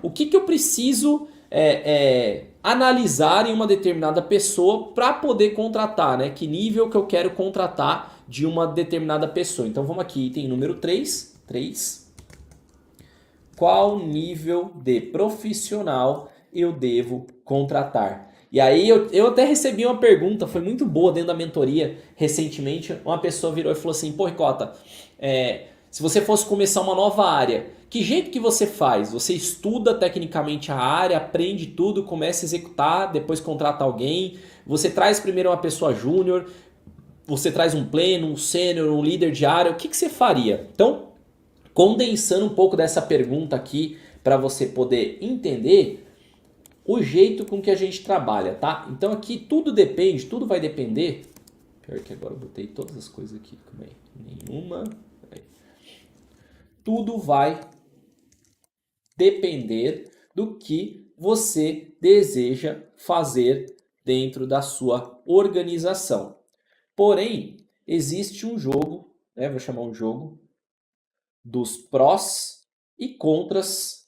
O que eu preciso analisar em uma determinada pessoa para poder contratar, né? Que nível que eu quero contratar de uma determinada pessoa. Então vamos aqui, item número 3. 3. Qual nível de profissional eu devo contratar? E aí eu até recebi uma pergunta, foi muito boa dentro da mentoria recentemente. Uma pessoa virou e falou assim, pô, Ricota, se você fosse começar uma nova área, que jeito que você faz? Você estuda tecnicamente a área, aprende tudo, começa a executar, depois contrata alguém, você traz primeiro uma pessoa júnior, você traz um pleno, um sênior, um líder de área, o que você faria? Então, condensando um pouco dessa pergunta aqui para você poder entender o jeito com que a gente trabalha, tá? Então aqui tudo depende, tudo vai depender. Pior que agora eu botei todas as coisas aqui, calma aí. Nenhuma. Aí. Tudo vai depender do que você deseja fazer dentro da sua organização. Porém, existe um jogo, né? Vou chamar um jogo dos prós e contras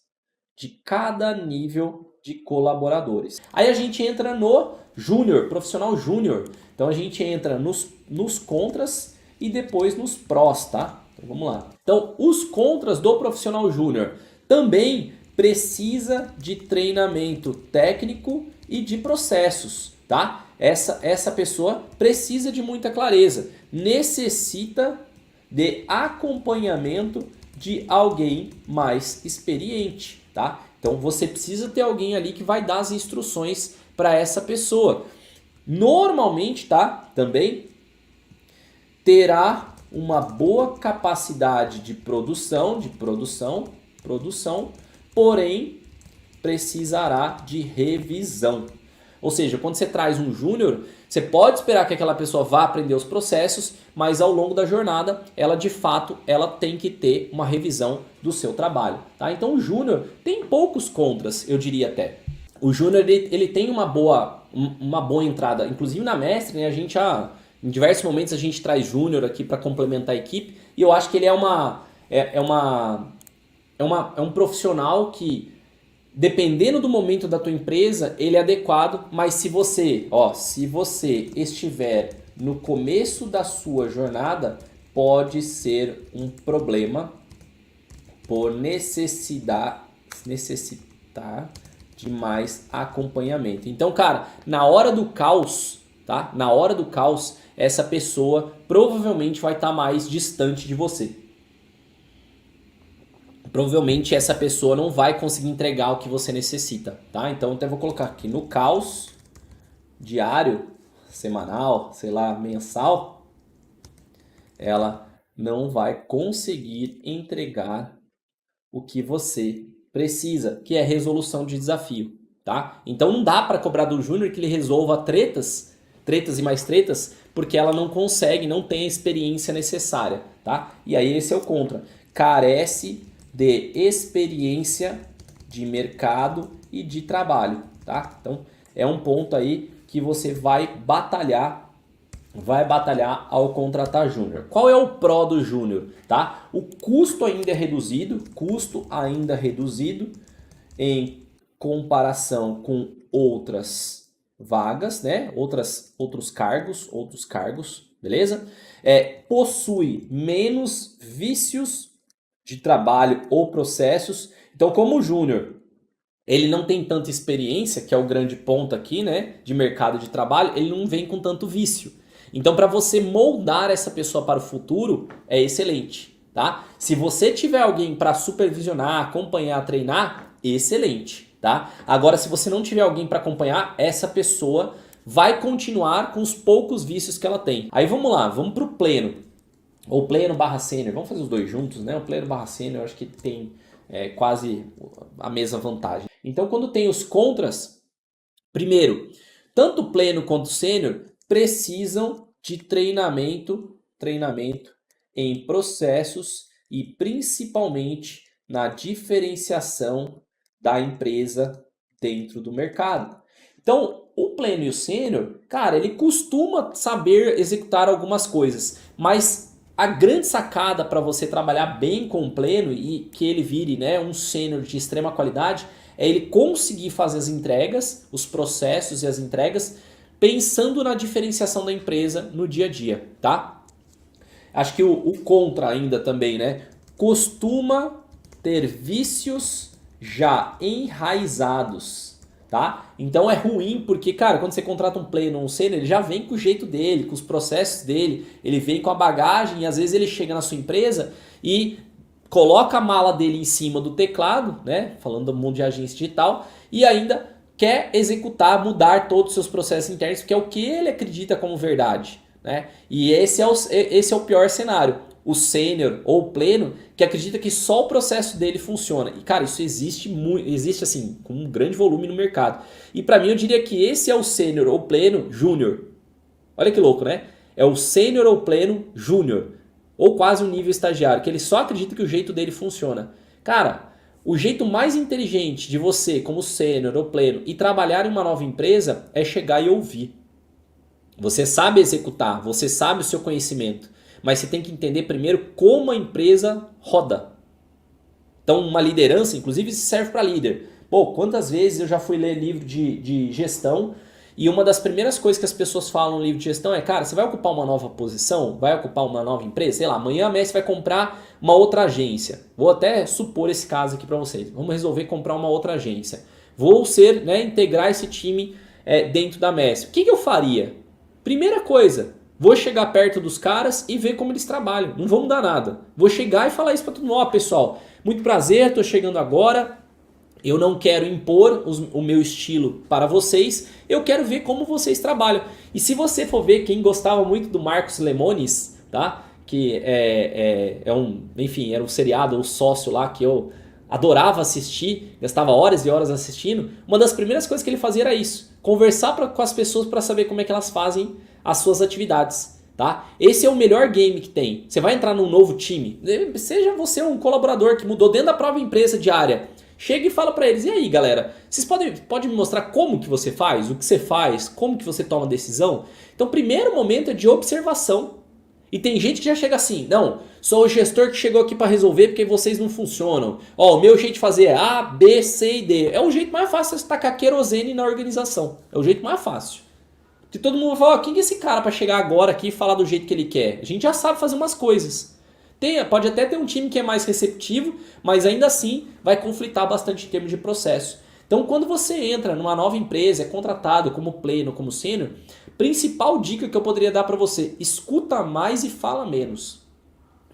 de cada nível de colaboradores. Aí a gente entra no júnior, profissional júnior. Então a gente entra nos contras e depois nos prós, tá? Então vamos lá. Então os contras do profissional júnior também precisa de treinamento técnico e de processos, tá? Essa pessoa precisa de muita clareza, necessita de acompanhamento de alguém mais experiente, tá? Então você precisa ter alguém ali que vai dar as instruções para essa pessoa. Normalmente, tá? Também terá uma boa capacidade de produção, porém precisará de revisão. Ou seja, quando você traz um júnior, você pode esperar que aquela pessoa vá aprender os processos, mas ao longo da jornada, ela de fato ela tem que ter uma revisão do seu trabalho. Tá? Então o júnior tem poucos contras, eu diria até. O júnior ele tem uma boa entrada, inclusive na mestre, né, a gente em diversos momentos a gente traz júnior aqui para complementar a equipe, e eu acho que ele é um profissional que, dependendo do momento da tua empresa, ele é adequado, mas se você estiver no começo da sua jornada, pode ser um problema por necessitar de mais acompanhamento. Então, cara, na hora do caos, tá? Na hora do caos, essa pessoa provavelmente vai estar mais distante de você. Provavelmente essa pessoa não vai conseguir entregar o que você necessita, tá? Então até vou colocar aqui no caos diário, semanal, sei lá, mensal, ela não vai conseguir entregar o que você precisa, que é resolução de desafio, tá? Então não dá para cobrar do júnior que ele resolva tretas e mais tretas, porque ela não consegue, não tem a experiência necessária, tá? E aí esse é o contra. Carece de experiência de mercado e de trabalho, tá? Então é um ponto aí que você vai batalhar ao contratar júnior. Qual é o pró do júnior, tá? O custo ainda é reduzido, em comparação com outras vagas, né? Outros cargos, beleza? Possui menos vícios de trabalho ou processos. Então, como o júnior, ele não tem tanta experiência, que é o grande ponto aqui, né, de mercado de trabalho, ele não vem com tanto vício. Então, para você moldar essa pessoa para o futuro, é excelente, tá? Se você tiver alguém para supervisionar, acompanhar, treinar, excelente, tá? Agora, se você não tiver alguém para acompanhar, essa pessoa vai continuar com os poucos vícios que ela tem. Aí vamos lá, vamos para o pleno. Ou pleno barra sênior, vamos fazer os dois juntos, né? O pleno barra sênior eu acho que tem quase a mesma vantagem. Então, quando tem os contras, primeiro, tanto o pleno quanto o sênior precisam de treinamento em processos e principalmente na diferenciação da empresa dentro do mercado. Então, o pleno e o sênior, cara, ele costuma saber executar algumas coisas, mas a grande sacada para você trabalhar bem com o pleno e que ele vire, né, um sênior de extrema qualidade é ele conseguir fazer as entregas, os processos e as entregas, pensando na diferenciação da empresa no dia a dia, tá? Acho que o contra ainda também, né? Costuma ter vícios já enraizados, tá? Então é ruim porque, cara, quando você contrata um pleno ou um sênior, ele já vem com o jeito dele, com os processos dele, ele vem com a bagagem e às vezes ele chega na sua empresa e coloca a mala dele em cima do teclado, né? Falando do mundo de agência digital, e ainda quer executar, mudar todos os seus processos internos, porque é o que ele acredita como verdade, né? E esse é o pior cenário. O sênior ou o pleno que acredita que só o processo dele funciona. E cara, isso existe assim, com um grande volume no mercado. E para mim eu diria que esse é o sênior ou pleno júnior. Olha que louco, né? É o sênior ou pleno júnior. Ou quase um nível estagiário, que ele só acredita que o jeito dele funciona. Cara, o jeito mais inteligente de você, como sênior ou pleno, e trabalhar em uma nova empresa é chegar e ouvir. Você sabe executar, você sabe o seu conhecimento, mas você tem que entender primeiro como a empresa roda. Então, uma liderança, inclusive, serve para líder. Pô, quantas vezes eu já fui ler livro de gestão e uma das primeiras coisas que as pessoas falam no livro de gestão é, cara, você vai ocupar uma nova posição? Vai ocupar uma nova empresa? Sei lá, amanhã a Messi vai comprar uma outra agência. Vou até supor esse caso aqui para vocês. Vamos resolver comprar uma outra agência. Vou integrar esse time dentro da Messi. O que eu faria? Primeira coisa, vou chegar perto dos caras e ver como eles trabalham. Não vou mudar nada. Vou chegar e falar isso para todo mundo. Ó, pessoal, muito prazer, estou chegando agora. Eu não quero impor o meu estilo para vocês. Eu quero ver como vocês trabalham. E se você for ver, quem gostava muito do Marcos Lemonis, tá? Que enfim, era um seriado, o sócio lá que eu adorava assistir, gastava horas e horas assistindo. Uma das primeiras coisas que ele fazia era isso. Conversar com as pessoas para saber como é que elas fazem as suas atividades. Tá?Esse é o melhor game que tem. Você vai entrar num novo time, seja você um colaborador que mudou dentro da própria empresa de área. Chega e fala para eles, e aí galera, vocês podem me mostrar como que você faz, o que você faz, como que você toma decisão? Então o primeiro momento é de observação. E tem gente que já chega assim, não, sou o gestor que chegou aqui para resolver porque vocês não funcionam. Ó, o meu jeito de fazer é A, B, C e D. É o jeito mais fácil de tacar querosene na organização. É o jeito mais fácil. Que todo mundo fala, ó, quem é esse cara para chegar agora aqui e falar do jeito que ele quer? A gente já sabe fazer umas coisas. Pode até ter um time que é mais receptivo, mas ainda assim vai conflitar bastante em termos de processo. Então, quando você entra numa nova empresa, é contratado como pleno, como sênior, principal dica que eu poderia dar para você, escuta mais e fala menos.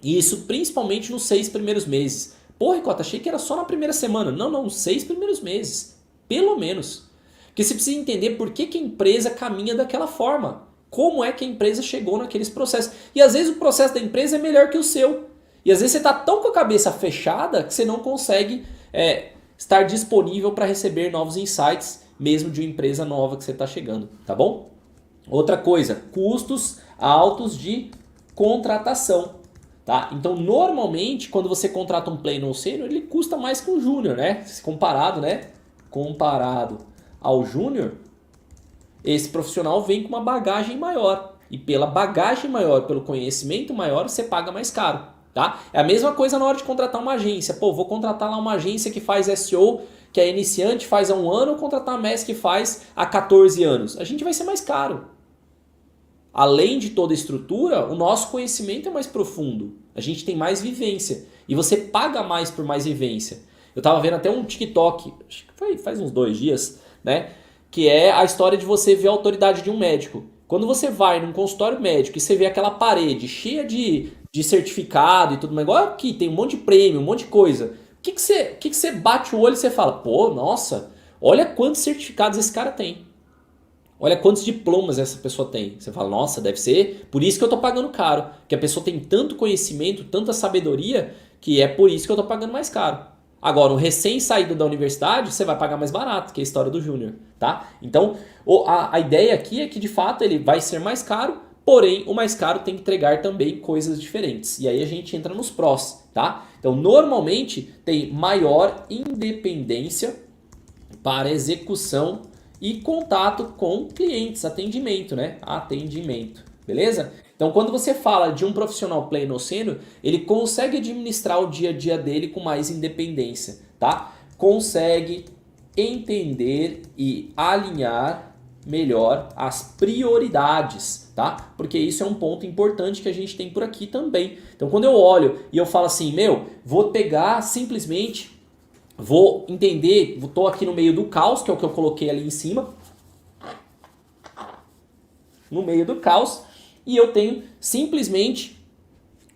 E isso principalmente nos 6 primeiros meses. Pô, Ricota, achei que era só na primeira semana. Não, 6 primeiros meses. Pelo menos. Porque você precisa entender por que a empresa caminha daquela forma. Como é que a empresa chegou naqueles processos. E às vezes o processo da empresa é melhor que o seu. E às vezes você está tão com a cabeça fechada que você não consegue estar disponível para receber novos insights, mesmo de uma empresa nova que você está chegando. Tá bom? Outra coisa, custos altos de contratação. Tá? Então, normalmente, quando você contrata um pleno ou sênior, ele custa mais que um júnior, né? Comparado ao júnior, esse profissional vem com uma bagagem maior. E pela bagagem maior, pelo conhecimento maior, você paga mais caro. Tá? É a mesma coisa na hora de contratar uma agência. Pô, vou contratar lá uma agência que faz SEO, que é iniciante, faz há 1 ano, ou contratar uma MES que faz há 14 anos. A gente vai ser mais caro. Além de toda a estrutura, o nosso conhecimento é mais profundo. A gente tem mais vivência. E você paga mais por mais vivência. Eu estava vendo até um TikTok, acho que faz uns 2 dias, né? Que é a história de você ver a autoridade de um médico. Quando você vai num consultório médico e você vê aquela parede cheia de certificado e tudo mais, igual aqui, tem um monte de prêmio, um monte de coisa. O que você bate o olho e você fala, pô, nossa, olha quantos certificados esse cara tem. Olha quantos diplomas essa pessoa tem. Você fala, nossa, deve ser por isso que eu tô pagando caro. Que a pessoa tem tanto conhecimento, tanta sabedoria, que é por isso que eu tô pagando mais caro. Agora, um recém-saído da universidade, você vai pagar mais barato, que é a história do júnior, tá? Então, a ideia aqui é que, de fato, ele vai ser mais caro, porém, o mais caro tem que entregar também coisas diferentes. E aí a gente entra nos prós, tá? Então, normalmente, tem maior independência para execução e contato com clientes, atendimento, né? Atendimento. beleza? Então, quando você fala de um profissional pleno ou sênior, ele consegue administrar o dia a dia dele com mais independência, tá? Consegue entender e alinhar melhor as prioridades, tá? Porque isso é um ponto importante que a gente tem por aqui também. Então, quando eu olho e eu falo assim, meu, vou pegar simplesmente, vou entender, estou aqui no meio do caos, que é o que eu coloquei ali em cima, no meio do caos, e eu tenho simplesmente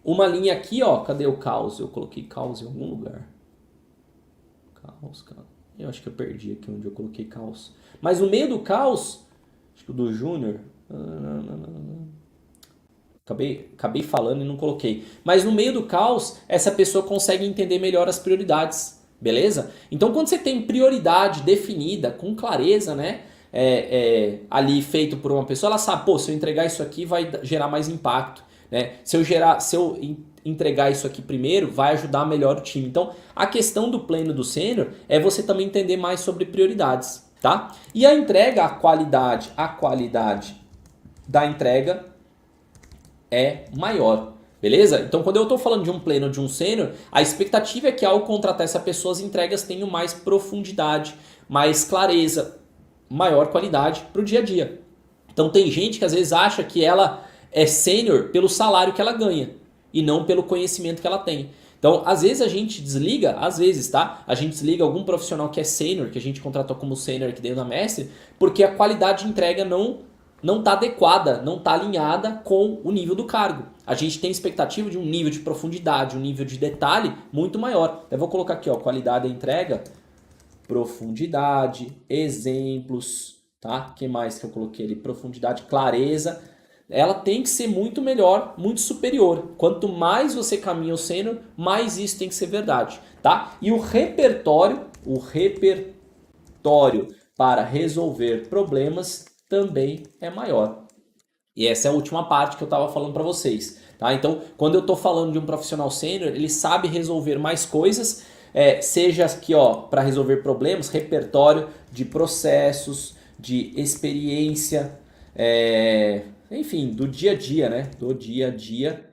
uma linha aqui, ó, cadê o caos? Eu coloquei caos em algum lugar. Caos, cara. Eu acho que eu perdi aqui onde eu coloquei caos. Mas no meio do caos, acho que o do Júnior. Acabei falando e não coloquei. Mas no meio do caos, essa pessoa consegue entender melhor as prioridades. Beleza? Então, quando você tem prioridade definida, com clareza, né? Ali feito por uma pessoa, ela sabe, pô, se eu entregar isso aqui vai gerar mais impacto. Né? Se eu entregar isso aqui primeiro, vai ajudar melhor o time. Então, a questão do pleno do sênior é você também entender mais sobre prioridades, tá? E a entrega, a qualidade da entrega é maior, beleza? Então, quando eu estou falando de um pleno ou de um sênior, a expectativa é que ao contratar essa pessoa, as entregas tenham mais profundidade, mais clareza, maior qualidade para o dia a dia. Então, tem gente que às vezes acha que ela é sênior pelo salário que ela ganha e não pelo conhecimento que ela tem. Então, às vezes a gente desliga, às vezes, tá? A gente desliga algum profissional que é sênior, que a gente contratou como sênior aqui dentro da Mestre, porque a qualidade de entrega não está adequada, não está alinhada com o nível do cargo. A gente tem expectativa de um nível de profundidade, um nível de detalhe muito maior. Eu vou colocar aqui, ó, qualidade da entrega, profundidade, exemplos, tá? O que mais que eu coloquei ali? Profundidade, clareza. Ela tem que ser muito melhor, muito superior. Quanto mais você caminha o sênior, mais isso tem que ser verdade, tá? E o repertório para resolver problemas também é maior. E essa é a última parte que eu estava falando para vocês, tá? Então, quando eu estou falando de um profissional sênior, ele sabe resolver mais coisas, seja aqui, ó, para resolver problemas, repertório de processos, de experiência, enfim, do dia a dia, né? Do dia a dia,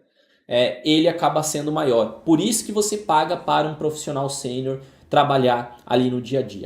ele acaba sendo maior. Por isso que você paga para um profissional sênior trabalhar ali no dia a dia.